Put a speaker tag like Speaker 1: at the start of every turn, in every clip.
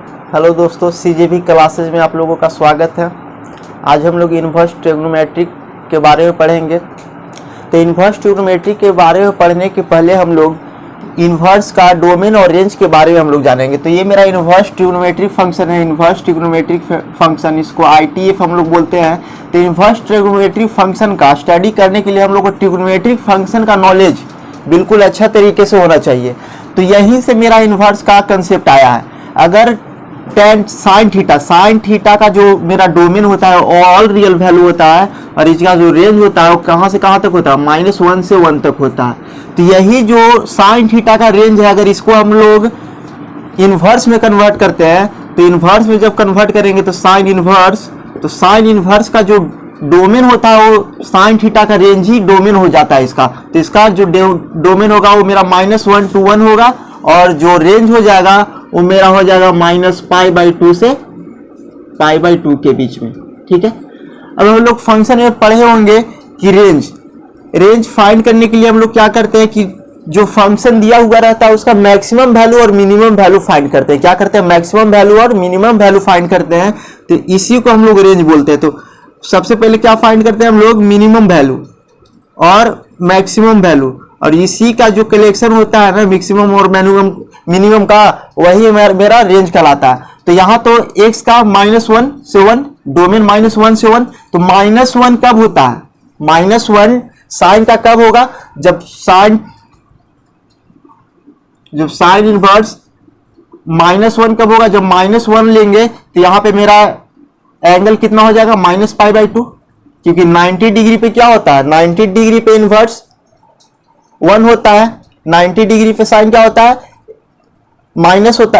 Speaker 1: Hello दोस्तों, सीजेबी classes में आप लोगों का स्वागत है। आज हम लोग इन्वर्स ट्रिग्नोमेट्री के बारे में पढ़ेंगे। तो इन्वर्स ट्रिग्नोमेट्री के बारे में पढ़ने के पहले हम लोग इन्वर्स का डोमेन और रेंज के बारे में हम लोग जानेंगे। तो ये मेरा इन्वर्स ट्रिग्नोमेट्रिक फंक्शन है, इन्वर्स ट्रिग्नोमेट्रिक फंक्शन, इसको ITF हम लोग बोलते हैं। तो इन्वर्स ट्रिग्नोमेट्रिक फंक्शन का स्टडी करने के लिए हम लोग को ट्रिग्नोमेट्रिक फंक्शन का नॉलेज बिल्कुल अच्छा तरीके से होना चाहिए। तो यहीं से मेरा इन्वर्स का कंसेप्ट आया है। अगर tan साइन थीटा का जो मेरा डोमेन होता है ऑल रियल वैल्यू होता है, और इसका जो रेंज होता है वो कहाँ से कहाँ तक होता है, -1 से 1 तक होता है। तो यही जो साइन थीटा का रेंज है, अगर इसको हम लोग इन्वर्स में कन्वर्ट करते हैं, तो इन्वर्स में जब कन्वर्ट करेंगे तो साइन इन्वर्स का जो डोमेन होता है वो साइन थीटा का रेंज ही डोमेन हो जाता है इसका। तो इसका जो डोमेन होगा वो मेरा -1 to 1 होगा, और जो रेंज हो जाएगा वो मेरा हो जाएगा -π/2 से π/2 के बीच में। ठीक है, अब हम लोग फंक्शन में पढ़े होंगे कि रेंज फाइंड करने के लिए हम लोग क्या करते हैं कि जो फंक्शन दिया हुआ रहता है उसका मैक्सिमम वैल्यू और मिनिमम वैल्यू फाइंड करते हैं। क्या करते हैं, मैक्सिमम वैल्यू और मिनिमम वैल्यू फाइंड करते हैं। तो इसी को हम लोग रेंज बोलते हैं। तो सबसे पहले क्या फाइंड करते हैं हम लोग, मिनिमम वैल्यू और मैक्सिमम वैल्यू, और इसी का जो कलेक्शन होता है ना मैक्सिमम और मिनिमम का, वही मेरा रेंज कहलाता है। तो यहाँ तो x का -1 से 1, डोमेन -1 से 1, तो -1 कब होता है, -1 साइन का कब होगा, जब साइन इनवर्स -1 कब होगा, जब -1 लेंगे तो यहाँ पे मेरा एंगल कितना हो जाएगा, -π/2, क्योंकि 90 डिग्री पे क्या होता है, 90 डिग्री पे इनवर्स 1 होता है, 90 डिग्री पे साइन क्या होता है, -1 होता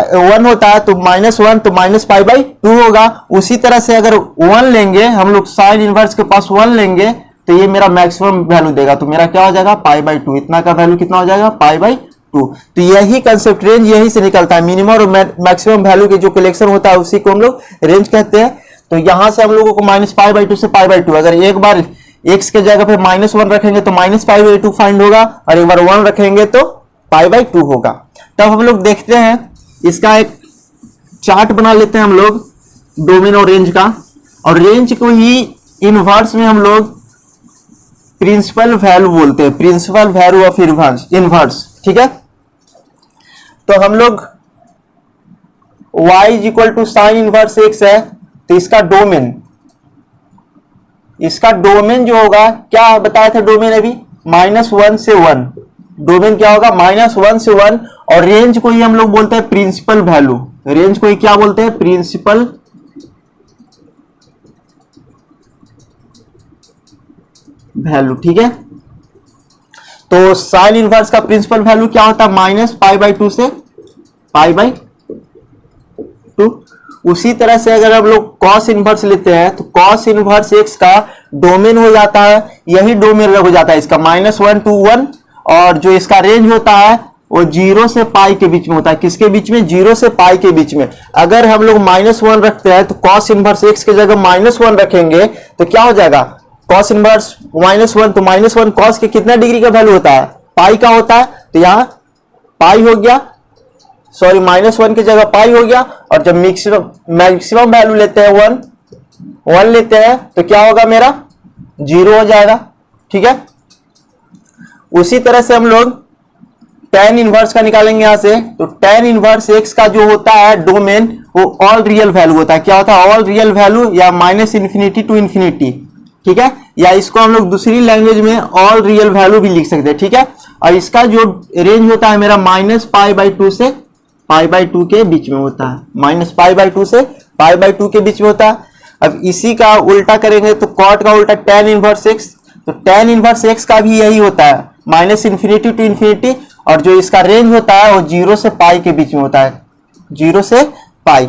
Speaker 1: है। तो -1 तो -π/2 होगा। उसी तरह से अगर 1 लेंगे हम लोग, साइन इनवर्स के पास 1 लेंगे तो ये मेरा मैक्सिमम वैल्यू देगा। तो मेरा क्या हो जाएगा, π/2, इतना का वैल्यू कितना हो जाएगा, π/2। तो यही कंसेप्ट, रेंज यही से निकलता है। मिनिमम और मैक्सिमम वैल्यू के जो कलेक्शन होता है उसी को हम लोग रेंज कहते हैं। तो यहां से हम लोगों को -π/2 से π/2, अगर एक बार x के जगह पे -1 रखेंगे तो -π/2 फाइंड होगा, और एक बार 1 रखेंगे तो π/2 होगा। तब हम लोग देखते हैं, इसका एक चार्ट बना लेते हैं हम लोग डोमेन और रेंज का, और रेंज को ही इनवर्स में हम लोग प्रिंसिपल वैल्यू बोलते हैं, प्रिंसिपल वैल्यू ऑफ इनवर्स। ठीक है, तो हम लोग y = साइन इनवर्स x है, तो इसका डोमेन जो होगा, क्या बताया था डोमेन अभी, -1 से 1, डोमेन क्या होगा, -1 से 1, और रेंज को ही हम लोग बोलते हैं प्रिंसिपल वैल्यू। रेंज को ही क्या बोलते हैं, प्रिंसिपल वैल्यू। ठीक है, तो साइन इनवर्स का प्रिंसिपल वैल्यू क्या होता है, -π/2 से π/2। उसी तरह से अगर हम लोग कॉस इनवर्स लेते हैं तो कॉस इनवर्स x का डोमेन हो जाता है, यही डोमेन हो जाता है इसका, -1 to 1, और जो इसका रेंज होता है वो 0 से π के बीच में होता है। किसके बीच में, 0 से π के बीच में। अगर हम लोग -1 रखते हैं तो कॉस इनवर्स x की जगह -1 रखेंगे तो क्या हो जाएगा, कॉस इनवर्स -1, तो -1 कॉस के कितना डिग्री का वैल्यू होता है, π का होता है। तो यहाँ π हो गया, सॉरी -1 की जगह π हो गया, और जब मैक्सिमम वैल्यू लेते हैं 1 लेते हैं तो क्या होगा, मेरा 0 हो जाएगा। ठीक है, उसी तरह से हम लोग tan इनवर्स का निकालेंगे यहां से। तो tan इनवर्स x का जो होता है डोमेन, वो ऑल रियल वैल्यू होता है। क्या होता है, ऑल रियल वैल्यू, या -∞ to ∞। ठीक है, या इसको हम लोग दूसरी लैंग्वेज में ऑल रियल वैल्यू भी लिख सकते हैं। ठीक है, और इसका जो रेंज होता है मेरा -π/2 से π/2 के बीच में होता है, -π/2 से π/2 के बीच में होता है। अब इसी का उल्टा करेंगे तो कॉट का उल्टा tan इनवर्स x, तो tan इनवर्स x का भी यही होता है, -∞ to ∞, और जो इसका रेंज होता है वो 0 से π के बीच में होता है, 0 से π।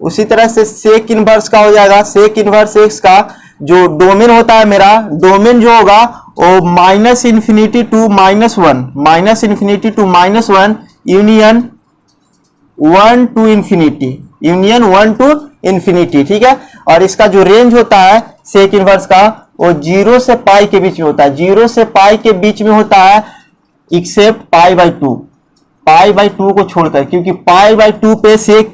Speaker 1: उसी तरह से सेक इनवर्स का हो जाएगा, सेक इनवर्स x का जो डोमेन होता है मेरा, डोमेन जो होगा वो -∞ to -1 यूनियन 1 to ∞। ठीक है, और इसका जो रेंज होता है सेक इनवर्स का वो 0 से π के बीच में होता है, 0 से π के बीच में होता है, एक्सेप्ट π/2 को छोड़कर, क्योंकि π/2 पे सेक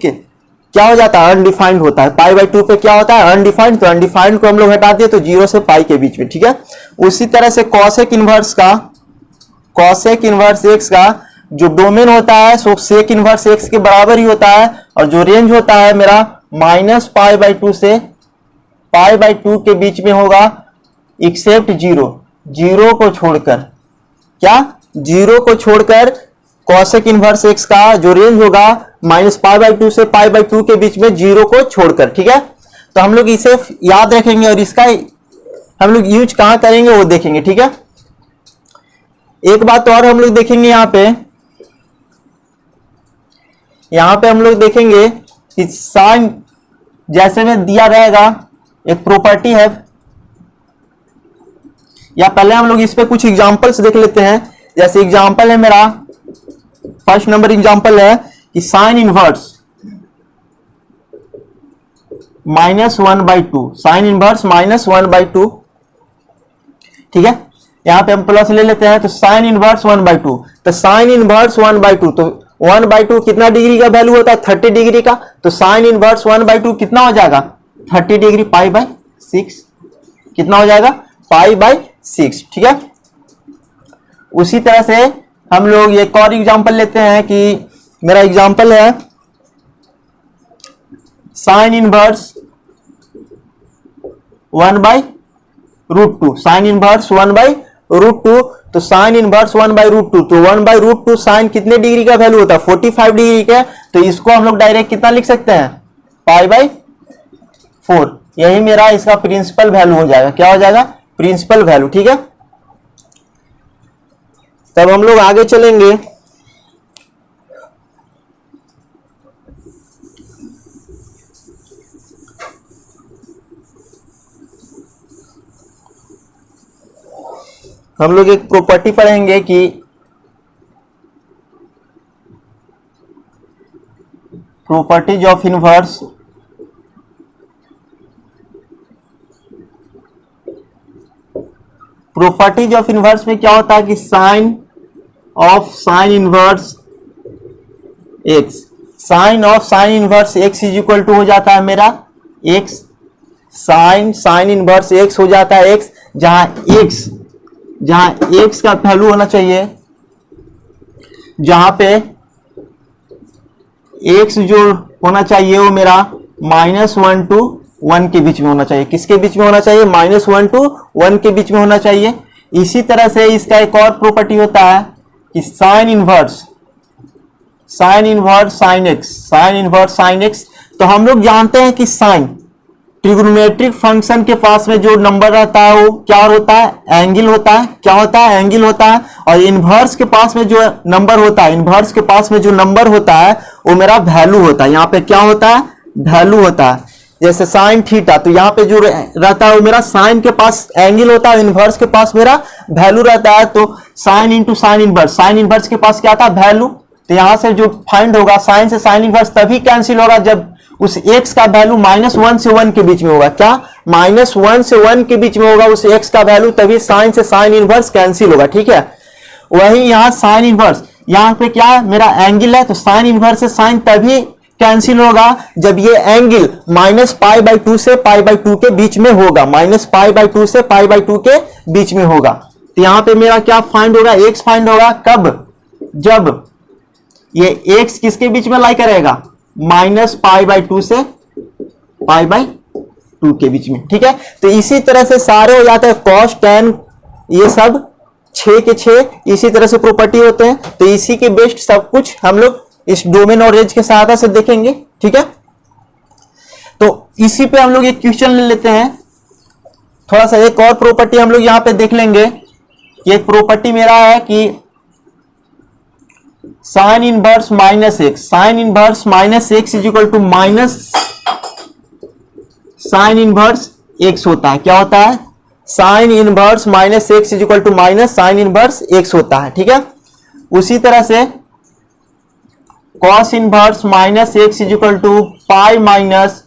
Speaker 1: क्या हो जाता है, अनडिफाइंड होता है। पाई बाई 2 पे क्या होता है, अनडिफाइंड, तो अनडिफाइंड को हम लोग हटा दिए तो 0 से पाई के बीच में, ठीक है। उसी तरह से कॉसेक इनवर्स एक्स का जो डोमेन होता है सो सेक इनवर्स एक्स के बराबर ही होता है, और जो रेंज होता है मेरा माइनस पाई बाई 2 से पाई बाई 2 के बीच में होगा, एक्सेप्ट 0 को छोड़कर, क्या 0 को छोड़कर कॉसेक इनवर्स एक्स का जो रेंज होगा माइनस पाई बाई 2 से पाई बाई 2 के बीच में 0 को छोड़कर, ठीक है। तो हम लोग इसे याद रखेंगे और इसका हम लोग यूज कहां करेंगे वो देखेंगे, ठीक है। एक बात और हम लोग देखेंगे यहां पे हम लोग देखेंगे कि साइन जैसे में दिया रहेगा एक प्रॉपर्टी है, या पहले हम लोग इस पे कुछ एग्जांपल्स देख लेते हैं। जैसे एग्जांपल है मेरा फर्स्ट नंबर एग्जांपल है कि साइन इनवर्स -1/2, साइन इनवर्स -1/2, ठीक है। यहां पे हम प्लस ले लेते हैं तो साइन इनवर्स 1/2, तो साइन इनवर्स 1/2, तो 1/2 कितना डिग्री का वैल्यू होता है, 30 डिग्री का, तो साइन इनवर्स 1/2 कितना हो जाएगा, 30 डिग्री, पाई बाई 6, कितना हो जाएगा, पाई बाई 6, ठीक है। उसी तरह से हम लोग एक और एग्जांपल लेते हैं कि मेरा एग्जांपल है साइन इनवर्स 1/√2, साइन इनवर्स 1/√2, तो साइन इनवर्स 1/√2, तो 1/√2 साइन कितने डिग्री का वैल्यू होता है, 45 डिग्री का, तो इसको हम लोग डायरेक्ट कितना लिख सकते हैं, पाई बाई 4, यही मेरा इसका प्रिंसिपल वैल्यू हो जाएगा, क्या हो जाएगा, प्रिंसिपल वैल्यू, ठीक है। तब हम लोग आगे चलेंगे, हम लोग एक प्रॉपर्टी पढ़ेंगे कि properties of inverse, properties of inverse में क्या होता है कि sine of sine inverse x, sine of sine inverse x is equal to हो जाता है मेरा एक्स, साइन इनवर्स एक्स हो जाता है एक्स, जहां एक्स का वैल्यू होना चाहिए, जहां पे एक्स जो होना चाहिए वो मेरा -1 to 1 के बीच में होना चाहिए, किसके बीच में होना चाहिए, -1 to 1 के बीच में होना चाहिए। इसी तरह से इसका एक और प्रॉपर्टी होता है कि साइन इनवर्स साइन एक्स, तो हम लोग जानते हैं कि साइन ट्रिग्नोमेट्रिक फंक्शन के पास में जो नंबर रहता है वो क्या होता है, एंगल होता है, क्या होता है, एंगल होता है। और इनवर्स के पास में जो नंबर होता है, इनवर्स के पास में जो नंबर होता है वो मेरा वैल्यू होता है, यहाँ पे क्या होता है, वैल्यू होता है। जैसे साइन थीटा, तो यहाँ पे जो रहता है वो मेरा साइन के पास एंगल होता है, इनवर्स के पास मेरा वैल्यू रहता है, तो साइन इंटू साइन इनवर्स के पास क्या था, वैल्यू। तो यहाँ से जो फाइंड होगा साइन से साइन इनवर्स तभी कैंसिल होगा जब उस x का वैल्यू -1 से 1 के बीच में होगा, क्या -1 से 1 के बीच में होगा उस x का वैल्यू, तभी साइन से साइन इनवर्स कैंसिल होगा, ठीक है। वही यहाँ साइन इनवर्स, यहाँ पे क्या मेरा एंगल है, तो साइन इनवर्स से साइन तभी कैंसिल होगा जब ये एंगल -π/2 से π/2 के बीच में होगा, -π/2 से π/2 के बीच में होगा। तो यहाँ पे मेरा क्या फाइंड होगा, x फाइंड होगा कब, जब ये x किसके बीच में लाई करेगा, -π/2 से π/2 के बीच में, ठीक है। तो इसी तरह से सारे हो जाते हैं, cos tan ये सब 6 के 6 इसी तरह से प्रॉपर्टी होते हैं। तो इसी के बेस्ड सब कुछ हम लोग इस डोमेन और रेंज के सहायता से देखेंगे, ठीक है। तो इसी पे हम लोग एक क्वेश्चन ले लेते हैं, थोड़ा सा एक और प्रॉपर्टी हम लोग यहां पे देख लेंगे। एक प्रॉपर्टी मेरा है कि sine inverse -x, sine inverse -x is equal to minus sine inverse x होता है, क्या होता है, sine inverse -x is equal to minus sine inverse x होता है, ठीक है। उसी तरह से cos inverse -x is equal to pi minus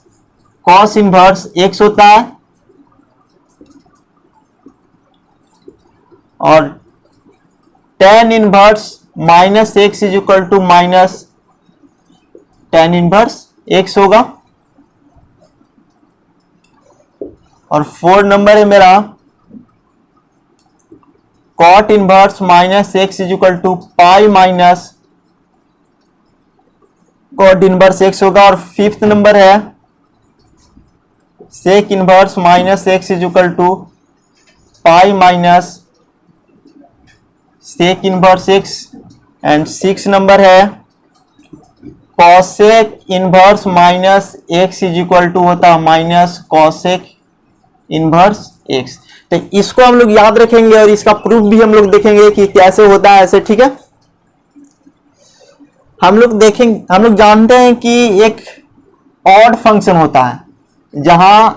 Speaker 1: cos inverse x होता है, और tan inverse -x is equal to minus tan inverse x होगा। और 4 नंबर है मेरा cot inverse minus x is equal to pi minus cot inverse x होगा। और 5th number है sec inverse minus x is equal to pi minus sec inverse x। And 6 number है cosec inverse minus x is equal to होता है minus cosec inverse x। तो इसको हम लोग याद रखेंगे और इसका प्रूफ भी हम लोग देखेंगे कि कैसे होता है ऐसे, ठीक है। हम लोग जानते हैं कि एक ऑड फंक्शन होता है, जहां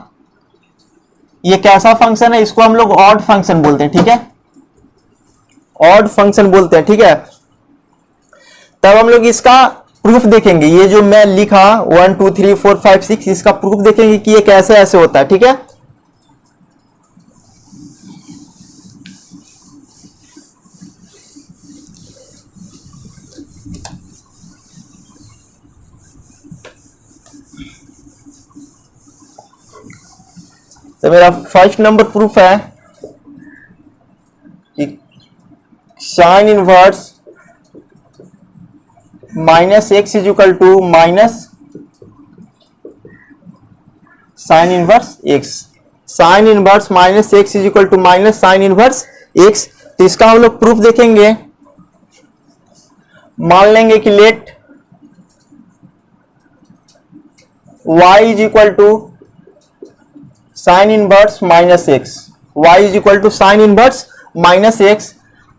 Speaker 1: ये कैसा फंक्शन है, इसको हम लोग ऑड फंक्शन बोलते हैं, ठीक है, ऑड फंक्शन बोलते हैं, ठीक है। तब हम लोग इसका प्रूफ देखेंगे, ये जो मैं लिखा 1 2 3 4 5 6, इसका प्रूफ देखेंगे कि ये कैसे ऐसे होता है, ठीक है। तो मेरा फर्स्ट नंबर प्रूफ है कि sine inverse minus x is equal to minus sine inverse x. Sine inverse minus x is equal to minus sine inverse x. तो इसका हम लोग प्रूफ देखेंगे। मान लेंगे कि let y is equal to sine inverse minus x, y is equal to sine inverse minus x.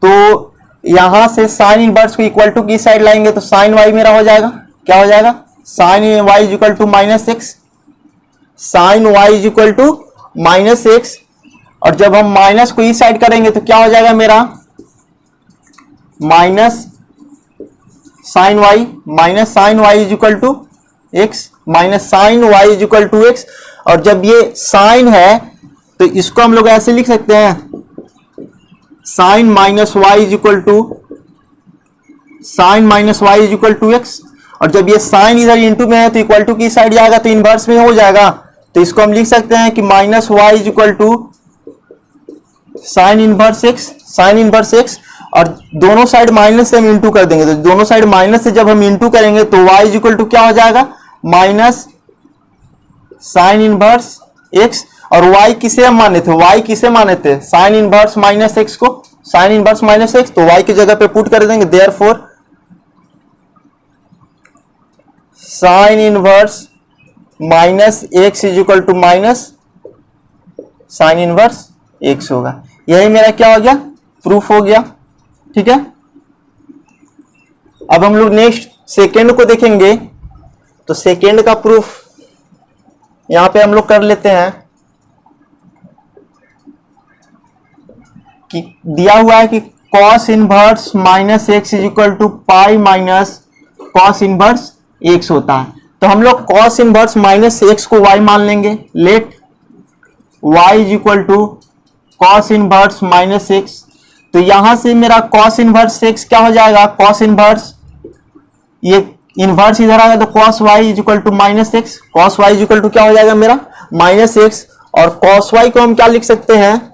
Speaker 1: तो यहां से साइन इनवर्स को इक्वल टू की साइड लाएंगे तो साइन वाई मेरा हो जाएगा, क्या हो जाएगा, sine y is equal to minus x, sine y is equal to minus x. और जब हम माइनस को इस साइड करेंगे तो क्या हो जाएगा मेरा, minus sine y is equal to x, minus sine y is equal to x. और जब ये साइन है तो इसको हम लोग ऐसे लिख सकते हैं, sine minus y is equal to sine minus y is equal to x. और जब ये साइन इधर इंटू में है तो इक्वल टू की साइड जाएगा तो इनवर्स में हो जाएगा। तो इसको हम लिख सकते हैं कि minus y is equal to sine inverse x, sine inverse x. और दोनों साइड माइनस से हम इंटू कर देंगे, तो दोनों साइड माइनस से जब हम इंटू करेंगे तो y इज इक्वल टू क्या हो जाएगा, माइनस साइन इनवर्स x। और y किसे हम माने थे, y किसे माने थे, साइन इनवर्स माइनस x को, साइन इनवर्स माइनस x। तो y की जगह पे पुट कर देंगे, therefore sine inverse minus x is equal to minus sine inverse x होगा। यही मेरा क्या हो गया, प्रूफ हो गया, ठीक है। अब हम लोग नेक्स्ट सेकेंड को देखेंगे। तो सेकेंड का प्रूफ यहां पे हम लोग कर लेते हैं कि दिया हुआ है कि cos inverse minus x is equal to pi minus cos inverse x होता है। तो हम लोग cos इनवर्स माइनस एक्स को y मान लेंगे। Let y is equal to cos inverse minus x. तो यहां से मेरा cos इनवर्स एक्स क्या हो जाएगा, cos इनवर्स, ये इनवर्स इधर आएगा तो cos y is equal to minus x, cos y is equal to क्या हो जाएगा मेरा, माइनस एक्स। और cos y को हम क्या लिख सकते हैं,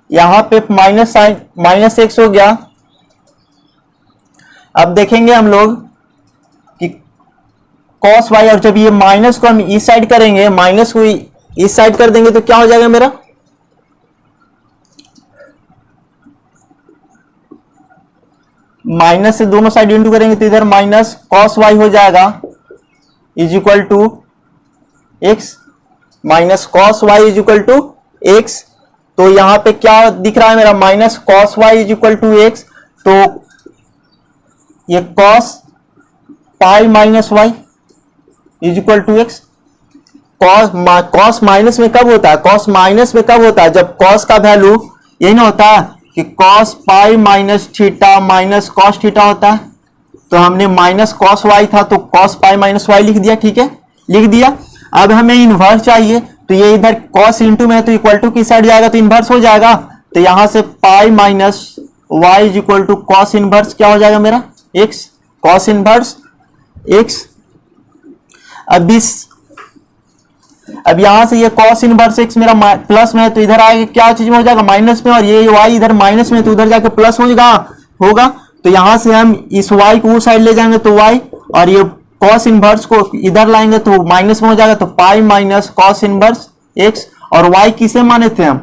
Speaker 1: यहां पे माइनस साइन माइनस एक्स हो गया। अब देखेंगे हम लोग कि cos y, और जब ये माइनस को हम इस साइड करेंगे, माइनस को इस साइड कर देंगे तो क्या हो जाएगा मेरा, माइनस से दोनों साइड इंटू करेंगे तो इधर माइनस cos y हो जाएगा is equal to x, minus cos y is equal to x. तो यहां पे क्या दिख रहा है मेरा, minus cos y is equal to x. तो ये cos pi minus y is equal to x. cos minus में कब होता है, cos माइनस में कब होता है, जब cos का वैल्यू यही ना होता है कि cos pi minus theta minus cos theta होता है। तो हमने माइनस cos y था तो cos पाई माइनस y लिख दिया, ठीक है, लिख दिया। अब हमें इनवर्स चाहिए तो ये इधर cos इंटू में है तो इक्वल टू की साइड जाएगा तो इनवर्स हो जाएगा। तो यहां से pi minus y is equal to cos inverse क्या हो जाएगा मेरा, x, cos इनवर्स एक्स। अब यहां से ये cos इनवर्स x मेरा प्लस में है तो इधर आएगा क्या चीज में हो जाएगा माइनस में, और ये y इधर माइनस में तो उधर जाके प्लस होगा। तो यहां से हम इस y को उस साइड ले जाएंगे तो y, और ये cos इनवर्स को इधर लाएंगे तो माइनस में हो जाएगा, तो पाई माइनस cos इनवर्स x। और y किसे माने थे हम,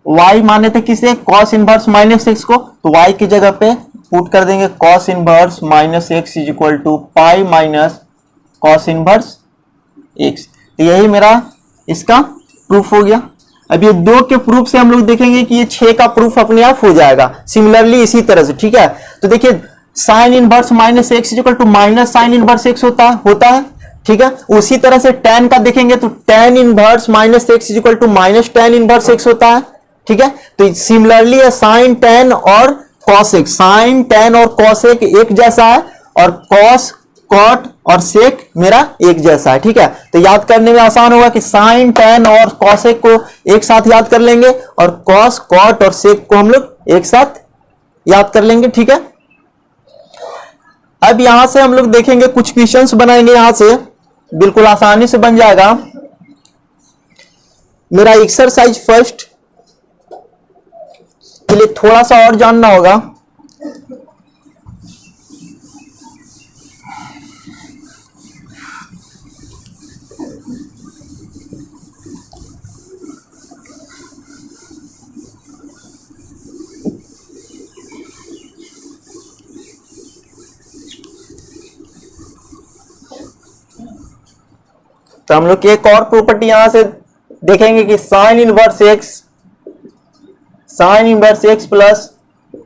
Speaker 1: y माने थे किसे, cos इनवर्स माइनस x को, तो y की जगह पे पुट कर देंगे cos inverse minus x is equal to pi minus cos inverse x। तो यही मेरा इसका प्रूफ हो गया। अब ये 2 के प्रूफ से हम लोग देखेंगे कि ये 6 का प्रूफ अपने आप हो जाएगा सिमिलरली इसी तरह से, ठीक है। तो देखिए sine inverse minus x equal to minus sine inverse x होता है, ठीक है। उसी तरह से tan का देखेंगे तो tan inverse minus x equal to minus tan inverse x होता है, ठीक है। तो सिमिलरली है साइन tan और cos x, साइन tan और cos एक जैसा है, और cos cot और sec मेरा एक जैसा है, ठीक है। तो याद करने में आसान होगा कि साइन tan और cos को एक साथ याद कर लेंगे, और cos cot और sec को हम लोग एक साथ याद कर लेंगे, ठीक है। अब यहां से हम लोग देखेंगे कुछ क्वेश्चंस बनाएंगे, यहां से बिल्कुल आसानी से बन जाएगा। मेरा एक्सरसाइज फर्स्ट के लिए थोड़ा सा और जानना होगा। तो हम लोग की एक और प्रॉपर्टी यहां से देखेंगे कि sine inverse x plus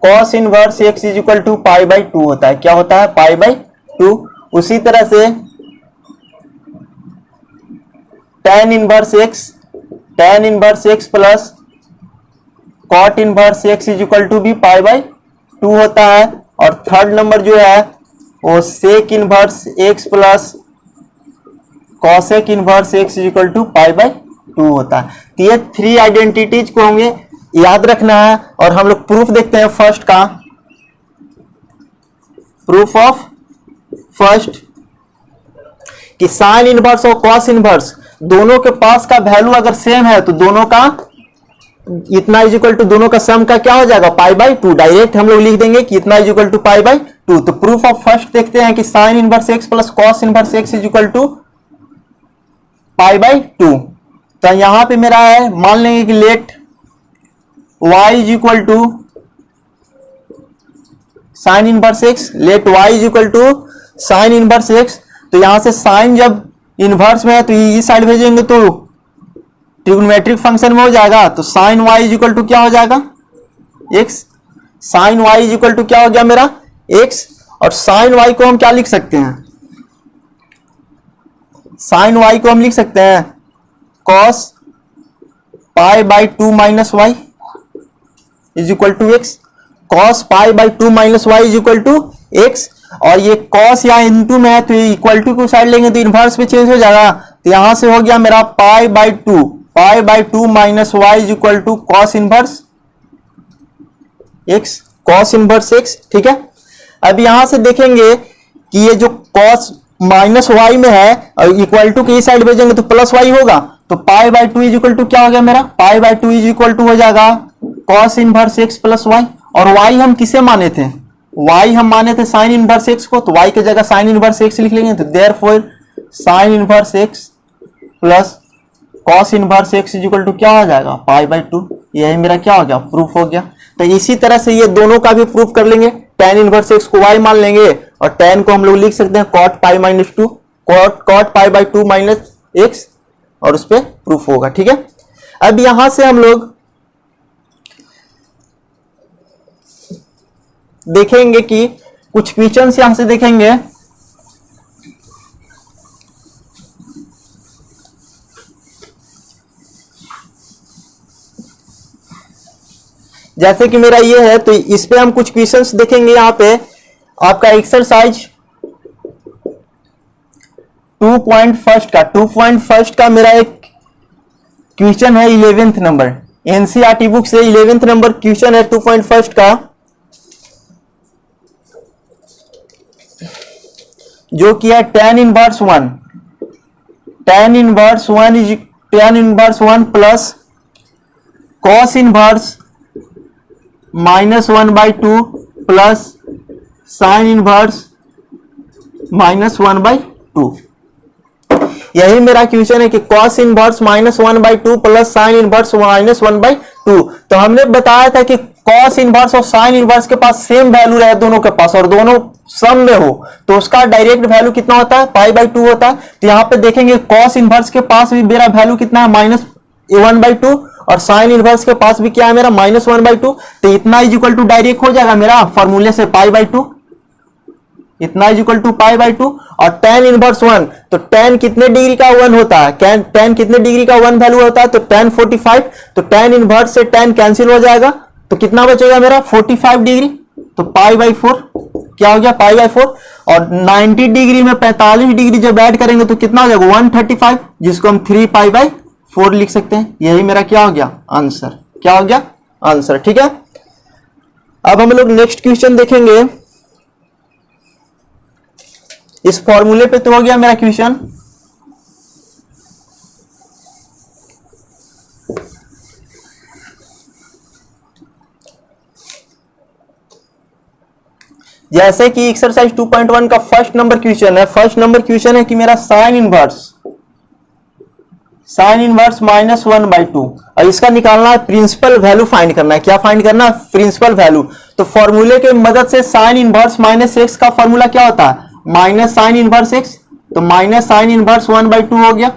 Speaker 1: cos inverse x is equal to pi by 2 होता है। क्या होता है, पाई बाई 2। उसी तरह से tan inverse x plus cot inverse x is equal to भी पाई बाई 2 होता है। और थर्ड नंबर जो है वो sec inverse x plus cosec inverse x equal to pi by 2 होता है। तो ये 3 आइडेंटिटीज को हमें याद रखना है। और हम लोग प्रूफ देखते हैं फर्स्ट का, प्रूफ ऑफ फर्स्ट कि साइन इनवर्स और कॉस इनवर्स दोनों के पास का वैल्यू अगर सेम है तो दोनों का इतना इज इक्वल टू दोनों का सम का क्या हो जाएगा, पाई बाई 2। डायरेक्ट हम लोग लिख देंगे कि इतना is equal to pi by 2। तो प्रूफ ऑफ फर्स्ट देखते हैं कि sine inverse x plus cos inverse x is equal to pi by 2। तो यहां पे मेरा है, मान लेंगे कि let y is equal to sine inverse x, let y is equal to sine inverse x. तो यहां से साइन जब इनवर्स में है तो इस साइड भेजेंगे तो ट्रिग्नोमेट्रिक फंक्शन में हो जाएगा। तो sine y is equal to क्या हो जाएगा, x। Sine y is equal to क्या हो गया मेरा, x। और साइन y को हम क्या लिख सकते हैं, साइन y को हम लिख सकते हैं cos pi by 2 minus y is equal to x. Cos pi by 2 minus y is equal to x. और ये कॉस यहाँ इनटू में है तो ये इक्वल टू को साइड लेंगे तो इनवर्स में चेंज हो जाएगा। तो यहां से हो गया मेरा pi by 2 minus y is equal to cos inverse x, cos inverse x, ठीक है। अब यहां से देखेंगे कि ये जो कॉस माइनस वाई में है और इक्वल टू की साइड भेजेंगे तो प्लस वाई होगा। तो pi by 2 is equal to क्या हो गया मेरा, pi by 2 is equal to हो जाएगा cos inverse x plus y. और वाई हम किसे माने थे, वाई हम माने थे साइन इनवर्स एक्स को, तो वाई की जगह साइन इनवर्स एक्स लिख लेंगे। तो therefore sine inverse x plus cos inverse x is equal to क्या हो जाएगा, पाई बाई 2। यही मेरा क्या हो गया, प्रूफ हो गया। तो इसी तरह से ये दोनों का भी प्रूफ कर लेंगे। tan इनवर्स एक्स को y मान लेंगे और tan को हम लोग लिख सकते हैं cot pi minus 2, cot pi by 2 minus x, और उस पर प्रूफ होगा, ठीक है। अब यहां से हम लोग देखेंगे कि कुछ क्वेश्चंस यहां से देखेंगे। जैसे कि मेरा ये है तो इस पे हम कुछ क्वेश्चंस देखेंगे। यहां पे आपका एक्सरसाइज 2.1 का मेरा एक क्वेश्चन है 11th नंबर, एनसीईआरटी बुक से 11th नंबर क्वेश्चन है 2.1 का। जो कि है tan inverse 1, tan inverse 1 is tan inverse 1 plus cos inverse -1/2 plus sin inverse -1/2। यही मेरा क्वेश्चन है कि cos inverse -1/2 plus sin inverse -1/2। तो हमने बताया था कि cos इनवर्स और sin इनवर्स के पास सेम वैल्यू रहे दोनों के पास और दोनों सम में हो तो उसका डायरेक्ट वैल्यू कितना होता है, π/2 होता है। तो यहाँ पे देखेंगे cos इनवर्स के पास भी मेरा वैल्यू कितना है, -1/2 और sin इनवर्स के पास भी क्या है मेरा, -1/2। तो इतना इज इक्वल टू डायरेक्ट हो जाएगा मेरा फॉर्मूले से π/2, इतना इज इक्वल टू π/2। और tan इनवर्स 1, तो tan कितने डिग्री का 1 होता है, tan कितने डिग्री का 1 वैल्यू होता है, तो tan 45। तो tan इनवर्स से tan कैंसिल हो जाएगा तो कितना बचेगा मेरा 45 डिग्री, तो π/4 क्या हो गया, π/4। और 90 डिग्री में 45 डिग्री जब ऐड करेंगे तो कितना हो जाएगा 135, जिसको हम 3π/4 लिख सकते हैं। यही मेरा क्या हो गया आंसर, क्या हो गया आंसर। ठीक है, अब हम लोग नेक्स्ट क्वेश्चन देखेंगे। इस फॉर्मूले पे तो हो गया मेरा क्वेश्चन। जैसे कि एक्सरसाइज 2.1 का फर्स्ट नंबर क्वेश्चन है, फर्स्ट नंबर क्वेश्चन है कि मेरा साइन इनवर्स -1/2 और इसका निकालना है प्रिंसिपल वैल्यू फाइंड करना है। क्या फाइंड करना है, प्रिंसिपल वैल्यू। तो फॉर्मूले के मदद से साइन इनवर्स -x का फॉर्मूला क्या होता है, माइनस साइन इनवर्स x, तो माइनस साइन इनवर्स 1/2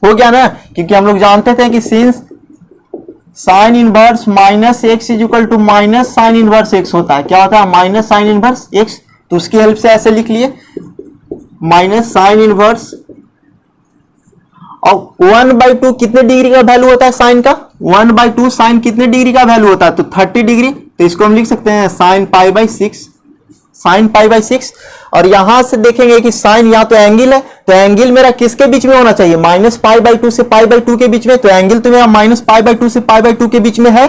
Speaker 1: हो गया ना, क्योंकि हम लोग जानते थे कि since sine inverse -x is equal to minus sine inverse x होता है। क्या होता है, माइनस साइन इनवर्स x। तो उसकी हेल्प से ऐसे लिख लिए माइनस साइन इनवर्स, और 1/2 कितने डिग्री का वैल्यू होता है साइन का, 1/2 साइन कितने डिग्री का वैल्यू होता है, तो 30 डिग्री। तो इसको हम लिख सकते हैं साइन π/6, साइन π/6। और यहां से देखेंगे कि साइन या तो एंगल है, तो एंगल मेरा किसके बीच में होना चाहिए, -π/2 से π/2 के बीच में। तो एंगल तो मेरा -π/2 से π/2 के बीच में है।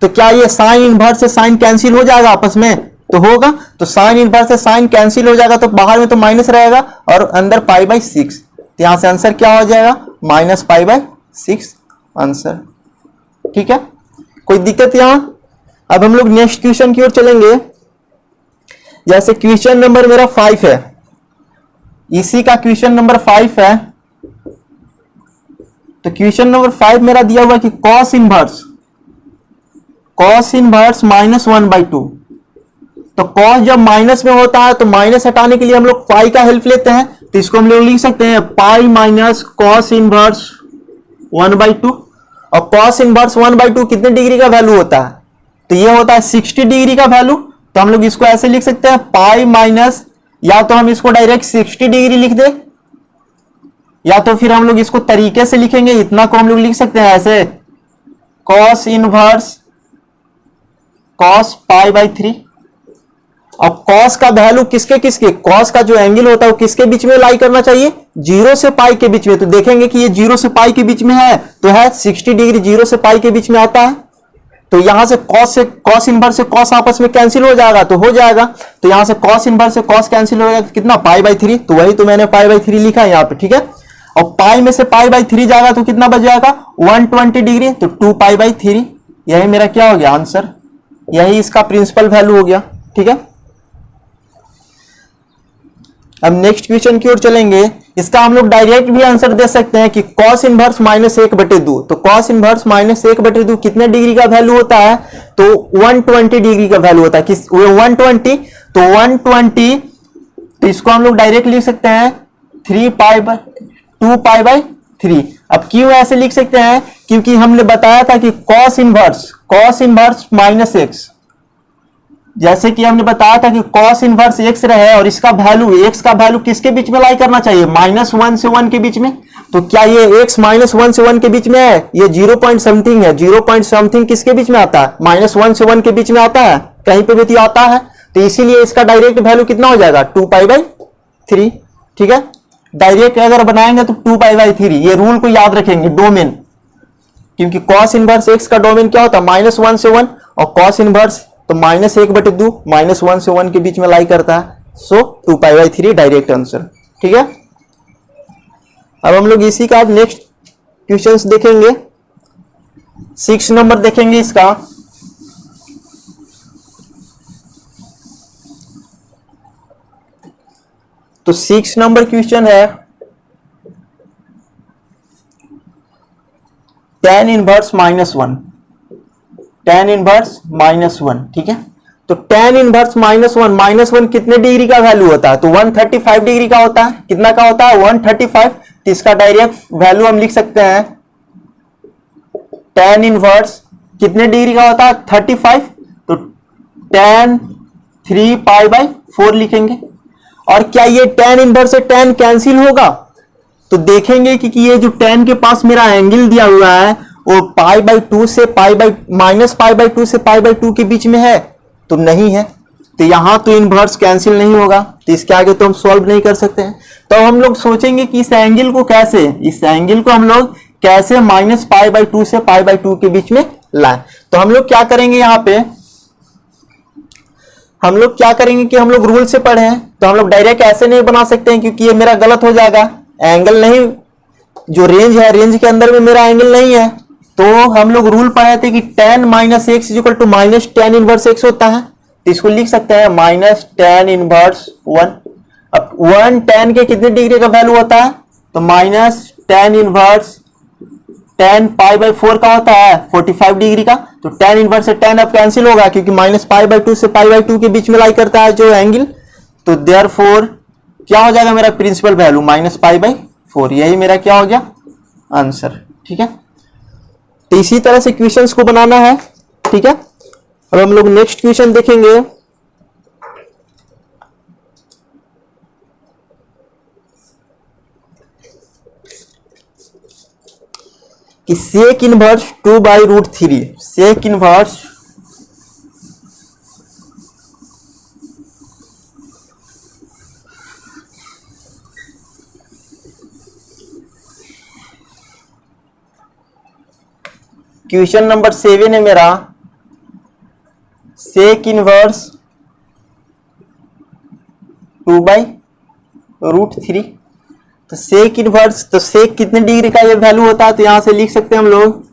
Speaker 1: तो क्या ये साइन इनवर्स से साइन कैंसिल हो जाएगा आपस में, तो होगा। तो साइन इनवर्स से साइन कैंसिल हो जाएगा, तो बाहर में तो माइनस रहेगा और अंदर π/6। तो यहां से आंसर क्या हो जाएगा, -π/6 आंसर। ठीक है, कोई दिक्कत यहां। अब हम लोग नेक्स्ट क्वेश्चन की ओर चलेंगे। जैसे क्वेश्चन नंबर मेरा 5 है, इसी का क्वेश्चन नंबर 5 है। तो क्वेश्चन नंबर 5 मेरा दिया हुआ कि cos इनवर्स -1/2। तो cos जब माइनस में होता है तो माइनस हटाने के लिए हम लोग पाई का हेल्प लेते हैं। तो इसको हम लोग लिख सकते हैं पाई माइनस cos इनवर्स 1/2। और cos इनवर्स 1/2 कितने डिग्री का वैल्यू होता है, तो ये होता है 60 डिग्री का वैल्यू। तो हम लोग इसको ऐसे लिख सकते हैं पाई माइनस, या तो हम इसको डायरेक्ट 60 डिग्री लिख दे, या तो फिर हम लोग इसको तरीके से लिखेंगे, इतना को हम लोग लिख सकते हैं ऐसे cos इनवर्स cos π/3। और cos का वैल्यू किसके cos का जो एंगल होता है वो किसके बीच में लाई करना चाहिए, 0 से पाई के बीच में। तो देखेंगे कि ये 0 से पाई के बीच में है, तो है 60 डिग्री 0 से पाई के बीच में आता है। तो यहां से cos इनवर्स से cos आपस में कैंसिल हो जाएगा, तो हो जाएगा। तो यहां से cos इनवर्स से cos कैंसिल हो जाएगा, कितना π/3। तो वही तो मैंने π/3 लिखा है यहाँ पे। ठीक है, और पाई में से π/3 जाएगा तो कितना बच जाएगा 120 डिग्री, तो 2π/3। यही मेरा क्या हो गया आंसर, यही इसका प्रिंसिपल वैल्यू हो गया। ठीक है, अब नेक्स्ट क्वेश्चन की ओर चलेंगे। इसका हम लोग डायरेक्ट भी आंसर दे सकते हैं कि cos इनवर्स -1/2। तो cos इनवर्स -1/2 कितने डिग्री का वैल्यू होता है, तो 120 डिग्री का वैल्यू होता है। किस 120, तो 120, तो इसको हम लोग डायरेक्ट लिख सकते हैं 2π/3। अब क्यों ऐसे लिख सकते हैं, क्योंकि हमने बताया था कि cos इनवर्स -x, जैसे कि हमने बताया था कि cos इनवर्स x रहे और इसका वैल्यू x का वैल्यू किसके बीच में लाई करना चाहिए, -1 से 1 के बीच में। तो क्या ये x -1 से 1 के बीच में है, ये 0 पॉइंट समथिंग है, 0 पॉइंट समथिंग किसके बीच में आता है, -1 से 1 के बीच में आता है, कहीं पे भी आता है। तो इसीलिए इसका डायरेक्ट वैल्यू कितना हो जाएगा 2π/3। ठीक है, डायरेक्ट अगर बनाएंगे तो 2π/3। ये रूल को याद रखेंगे, डोमेन, क्योंकि cos इनवर्स x का डोमेन क्या होता है -1 से 1, और cos इनवर्स तो -1/2 -1 से 1 के बीच में लाई करता है। सो 2π/3 डायरेक्ट आंसर। ठीक है, अब हम लोग इसी का अब नेक्स्ट क्वेश्चंस देखेंगे। 6 नंबर देखेंगे इसका। तो 6 नंबर क्वेश्चन है tan इनवर्स -1, tan इनवर्स -1। ठीक है, तो tan इनवर्स -1 कितने डिग्री का वैल्यू होता है? तो 135 डिग्री का होता है। कितना का होता है? 135। तो इसका डायरेक्ट वैल्यू हम लिख सकते हैं tan इनवर्स कितने डिग्री का होता है? 35। तो tan 3π/4 लिखेंगे। और क्या ये tan इनवर्स से tan कैंसिल होगा? तो देखेंगे कि ये जो tan के पास मेरा एंगल दिया हुआ है वो π/2 से -π/2 से π/2 के बीच में है, तो नहीं है। तो यहां तो इनवर्स कैंसिल नहीं होगा, तो इसके आगे तो हम सॉल्व नहीं कर सकते हैं। तो हम लोग सोचेंगे कि इस एंगल को हम लोग कैसे -π/2 से π/2 के बीच में लाएं। तो हम लोग क्या करेंगे, यहां पे हम लोग क्या करेंगे कि हम लोग रूल से पढ़े हैं, तो हम लोग डायरेक्ट ऐसे नहीं बना सकते हैं क्योंकि ये मेरा गलत हो जाएगा। एंगल नहीं, जो रेंज है, रेंज के अंदर में मेरा एंगल नहीं है। तो हम लोग रूल पढ़े थे कि tan - x - tan inverse x होता है। तो इसको लिख सकते हैं -tan इनवर्स 1। अब 1 tan के कितने डिग्री का वैल्यू होता है? तो -tan इनवर्स tan π/4 का होता है 45 डिग्री का। तो tan इनवर्स से tan अब कैंसिल होगा क्योंकि -π/2 से π/2 के बीच में लाई करता है जो एंगल। तो देयरफॉर क्या हो जाएगा मेरा प्रिंसिपल वैल्यू? -π/4। यही मेरा क्या हो गया? आंसर। ठीक है, तो इसी तरह से क्वेश्चंस को बनाना है। ठीक है, अब हम लोग नेक्स्ट क्वेश्चन देखेंगे। कि sec inverse 2/√3, sec inverse question number 7 है मेरा, sec इनवर्स 2/√3। तो sec इनवर्स, तो sec कितने डिग्री का ये वैल्यू होता है? तो यहां से लिख सकते हैं हम लोग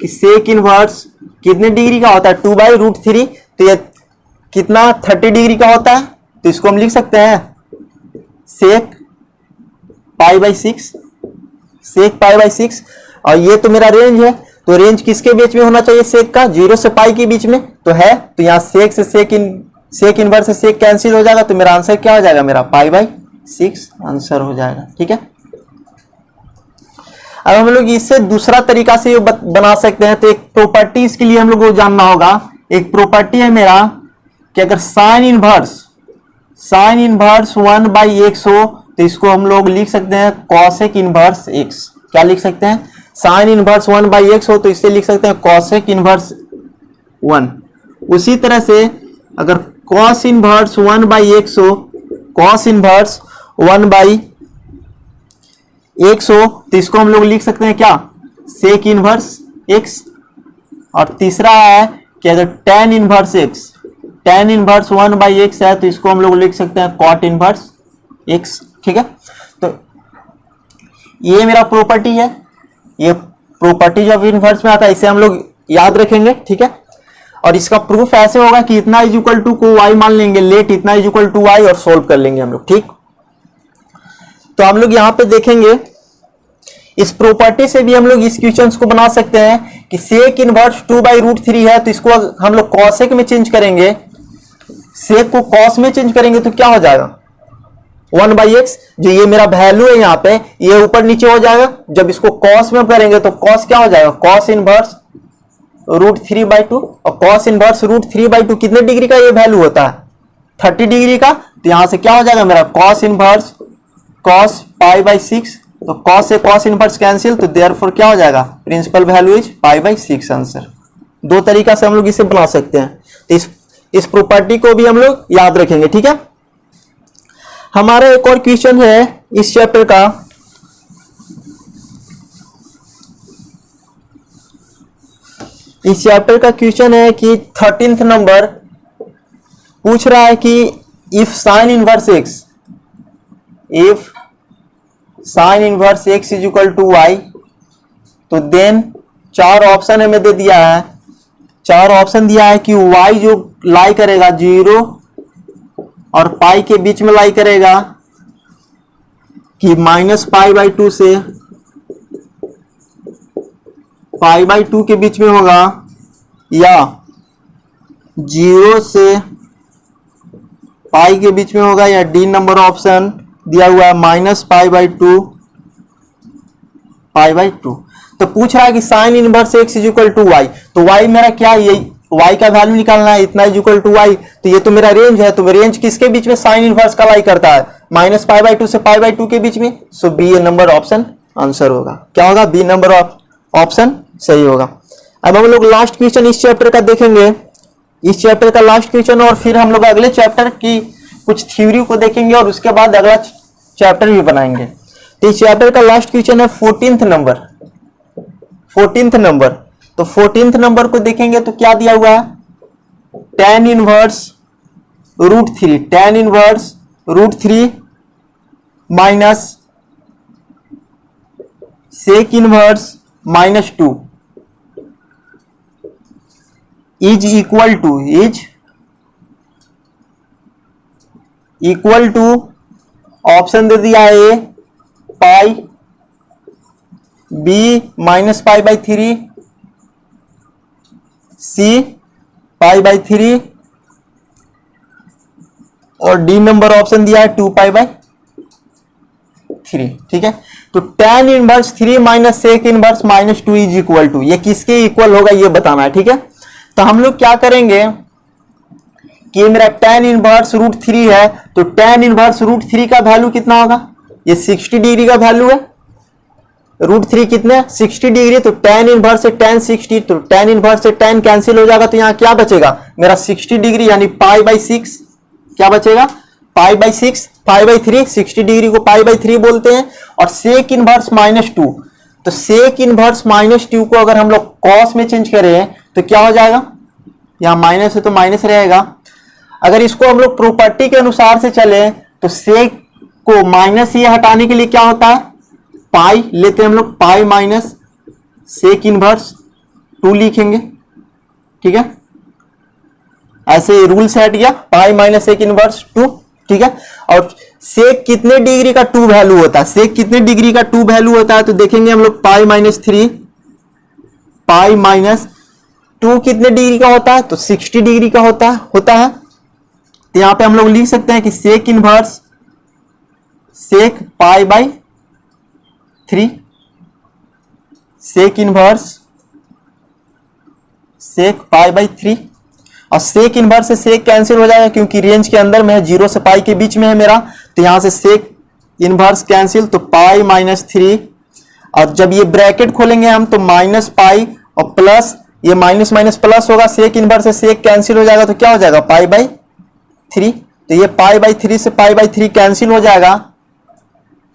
Speaker 1: कि sec इनवर्स कितने डिग्री का होता है? 2/√3। तो ये कितना 30 डिग्री का होता है। तो इसको हम लिख सकते हैं sec π/6, sec π/6। और ये तो मेरा रेंज है, तो रेंज किसके बीच में होना चाहिए? sec का 0 से पाई के बीच में तो है। तो यहाँ sec से sec इनवर्स से sec कैंसिल हो जाएगा। तो मेरा आंसर क्या हो जाएगा? मेरा π/6 आंसर हो जाएगा। ठीक है, अब हम लोग इससे दूसरा तरीका से बना सकते हैं। तो एक प्रॉपर्टी इसके लिए हम लोग को जानना होगा। एक प्रॉपर्टी है मेरा कि अगर साइन इनवर्स 1/x हो तो इसको हम लोग लिख सकते हैं cosec इनवर्स x। क्या लिख सकते हैं? साइन इनवर्स 1/x हो तो इसे लिख सकते हैं cosec इनवर्स 1। उसी तरह से अगर cos इनवर्स 1/x हो, cos इनवर्स 1/x हो तो इसको हम लोग लिख सकते हैं क्या? sec inverse x। और तीसरा है कि अगर tan इनवर्स 1/x है तो इसको हम लोग लिख सकते हैं cot इनवर्स x। ठीक है, तो ये मेरा प्रॉपर्टी है, ये प्रॉपर्टी ऑफ इनवर्स में आता है, इसे हम लोग याद रखेंगे। ठीक है, और इसका प्रूफ ऐसे होगा कि इतना इज इक्वल टू को y मान लेंगे, लेट इतना इज इक्वल टू y और सोल्व कर लेंगे हम लोग। ठीक, तो हम लोग यहां पे देखेंगे इस प्रॉपर्टी से भी हम लोग इस क्वेश्चन को बना सकते हैं कि sec इनवर्स 2/√3 है तो इसको हम लोग cosec में चेंज करेंगे, sec को cos में चेंज करेंगे तो क्या हो जाएगा? 1/x। जो ये मेरा वैल्यू है यहाँ पे ये ऊपर नीचे हो जाएगा। जब इसको cos में करेंगे तो cos क्या हो जाएगा? cos inverse √3/2। और cos इनवर्स √3/2 कितने डिग्री का ये वैल्यू होता है? 30 डिग्री का। तो यहां से क्या हो जाएगा मेरा? cos inverse cos π/6। तो cos से cos इनवर्स कैंसिल, तो देयरफॉर क्या हो जाएगा? Principal value is π/6 answer. दो तरीका से हम लोग इसे बना सकते हैं। तो इस प्रॉपर्टी को भी हम लोग याद रखेंगे। ठीक है, हमारा एक और क्वेश्चन है इस चैप्टर का। इस चैप्टर का क्वेश्चन है कि 13th नंबर पूछ रहा है कि if sine inverse x, if sine inverse x is equal to y, तो देन चार ऑप्शन हमें दे दिया है, चार ऑप्शन दिया है कि y जो लाई करेगा 0 और पाई के बीच में लाई करेगा, कि -π/2 से π/2 के बीच में होगा, या 0 से पाई के बीच में होगा, या डी नंबर ऑप्शन दिया हुआ है -π/2 π/2। तो पूछ रहा है कि sine inverse x is equal to y, तो वाई मेरा क्या है, ये वाई का वैल्यू निकालना है, इतना इज इक्वल टू वाई, तो ये तो मेरा रेंज है, तो रेंज किसके बीच में साइन इनवर्स का लाई करता है, -π/2 से π/2 के बीच में, सो बी नंबर ऑप्शन आंसर होगा। क्या होगा, बी नंबर ऑप्शन सही होगा। अब हम लोग लास्ट क्वेश्चन इस चैप्टर का देखेंगे, इस चैप्टर का लास्ट क्वेश्चन, और फिर हम लोग अगले चैप्टर की कुछ थ्योरी को देखेंगे और उसके बाद अगला चैप्टर भी बनाएंगे। तो इस चैप्टर का लास्ट क्वेश्चन है 14th नंबर, 14th नंबर। तो 14th नंबर को देखेंगे तो क्या दिया हुआ है, tan inverse √3, tan inverse √3 minus sec inverse -2 is equal to option दे दिया है ए पाई, बी -π/3, सी π/3 और डी नंबर ऑप्शन दिया है 2π/3। ठीक है, तो tan inverse 3 minus sec inverse -2 is equal to, ये किसके इक्वल होगा ये बताना है। ठीक है, तो हम लोग क्या करेंगे कि मेरा tan इनवर्स √3 है, तो tan इनवर्स √3 का वैल्यू कितना होगा, ये 60 डिग्री का वैल्यू है, √3 कितने 60 डिग्री, तो tan इनवर्स से tan 60, तो tan इनवर्स से tan कैंसिल हो जाएगा, तो यहाँ क्या बचेगा मेरा 60 डिग्री यानी π/6, क्या बचेगा π/6, π/3, 60 डिग्री को π/3 बोलते हैं, और सेक इनवर्स -2, तो सेक इनवर्स -2 को अगर हम लोग कॉस में चेंज करें तो क्या हो जाएगा, यहाँ माइनस है तो माइनस रहेगा। अगर इसको हम लोग प्रॉपर्टी के अनुसार से चले तो सेक को माइनस ये हटाने के लिए क्या होता है, पाई लेते हैं हम लोग, पाई माइनस सेक इनवर्स 2 लिखेंगे। ठीक है, ऐसे रूल से हट गया, पाई माइनस सेक इनवर्स 2। ठीक है, और सेक कितने डिग्री का 2 वैल्यू होता है, सेक कितने डिग्री का 2 वैल्यू होता है, तो देखेंगे हम लोग π-3, π-2 कितने डिग्री का होता है, तो 60 डिग्री का होता है। तो यहां पे हम लोग लिख सकते हैं कि सेक इनवर्स सेक π/3, सेक इनवर्स सेक π/3, और सेक इनवर्स से सेक कैंसिल हो जाएगा क्योंकि रेंज के अंदर में है, 0 से पाई के बीच में है मेरा, तो यहां से सेक इनवर्स कैंसिल, तो π-3, और जब ये ब्रैकेट खोलेंगे हम तो -π और प्लस, ये माइनस माइनस प्लस होगा, सेक इनवर्स से सेक कैंसिल हो जाएगा, तो क्या हो जाएगा π/3, तो ये π/3 से π/3 कैंसिल हो जाएगा।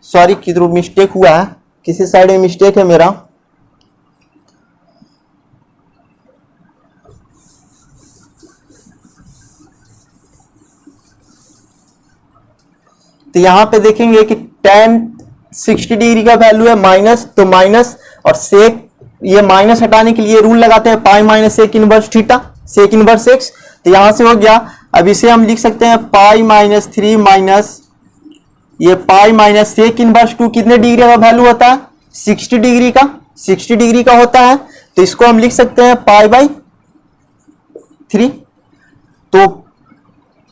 Speaker 1: सॉरी किधर मिस्टेक हुआ है, किसी साइड में मिस्टेक है मेरा, तो यहां पे देखेंगे कि tan 60 डिग्री का वैल्यू है माइनस, तो माइनस, और सेक ये माइनस हटाने के लिए रूल लगाते हैं pi minus sec inverse theta, sec inverse x, तो यहां से हो गया। अब इसे हम लिख सकते हैं π-3 माइनस ये पाई माइनस सेक इनवर्स 2 कितने डिग्री का वैल्यू होता है, 60 डिग्री का, 60 डिग्री का होता है, तो इसको हम लिख सकते हैं π/3। तो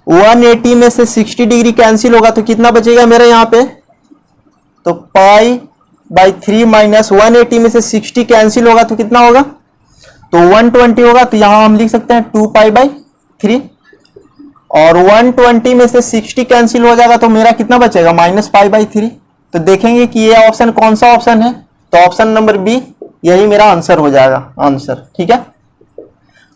Speaker 1: 180 में से 60 डिग्री कैंसिल होगा तो कितना बचेगा मेरा यहाँ पे, तो π/3 माइनस 180 में से 60 कैंसिल होगा तो कितना होगा, तो 120 होगा, तो यहां हम लिख सकते हैं 2π/3, और 120 में से 60 कैंसिल हो जाएगा तो मेरा कितना बचेगा -π/3। तो देखेंगे कि ये ऑप्शन कौन सा ऑप्शन है, तो ऑप्शन नंबर बी यही मेरा आंसर हो जाएगा, आंसर। ठीक है,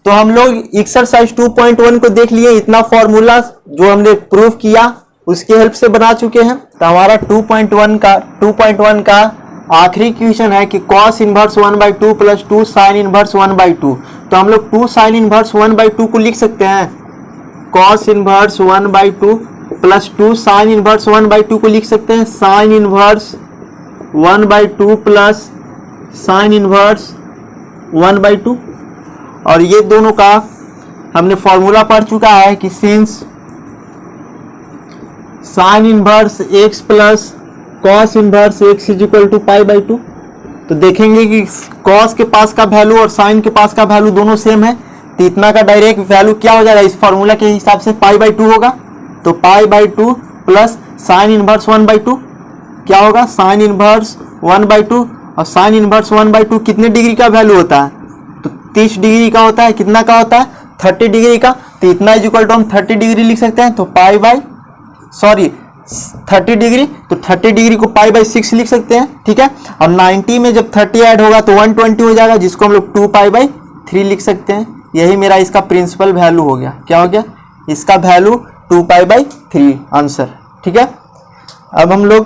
Speaker 1: तो हम लोग एक्सरसाइज 2.1 को देख लिए, इतना फॉर्मूला जो हमने प्रूव किया उसके हेल्प से बना चुके हैं। तो हमारा 2.1 का आखिरी क्वेश्चन है कि cos inverse 1/2 plus 2 sine inverse 1/2, तो हम लोग 2 साइन इनवर्स 1/2 को लिख सकते हैं, cos inverse 1/2 plus 2 sine inverse 1/2 को लिख सकते हैं sine inverse 1/2 plus sine inverse 1/2। और ये दोनों का हमने फॉर्मूला पढ़ चुका है कि since sine inverse x plus cos inverse x is equal to pi. तो देखेंगे कि कॉस के पास का वैल्यू और साइन के पास का वैल्यू दोनों सेम है, तो इतना का डायरेक्ट वैल्यू क्या हो जाएगा इस फॉर्मूला के हिसाब से पाई/2 होगा। तो पाई/2 प्लस साइन इनवर्स 1/2 क्या होगा साइन इनवर्स 1/2। और साइन इनवर्स 1/2 कितने डिग्री का वैल्यू होता है, तो 30 डिग्री का होता है। कितना का होता है 30 डिग्री का। तो इतना इज इक्वल टू हम 30 डिग्री लिख सकते हैं। तो 30 डिग्री, तो 30 डिग्री को पाई/6 लिख सकते हैं, ठीक है। और 90 में जब 30 ऐड होगा तो 120 हो जाएगा, जिसको हम लोग 2π/3 लिख सकते हैं। यही मेरा इसका प्रिंसिपल वैल्यू हो गया। क्या हो गया इसका वैल्यू 2π/3 आंसर, ठीक है। अब हम लोग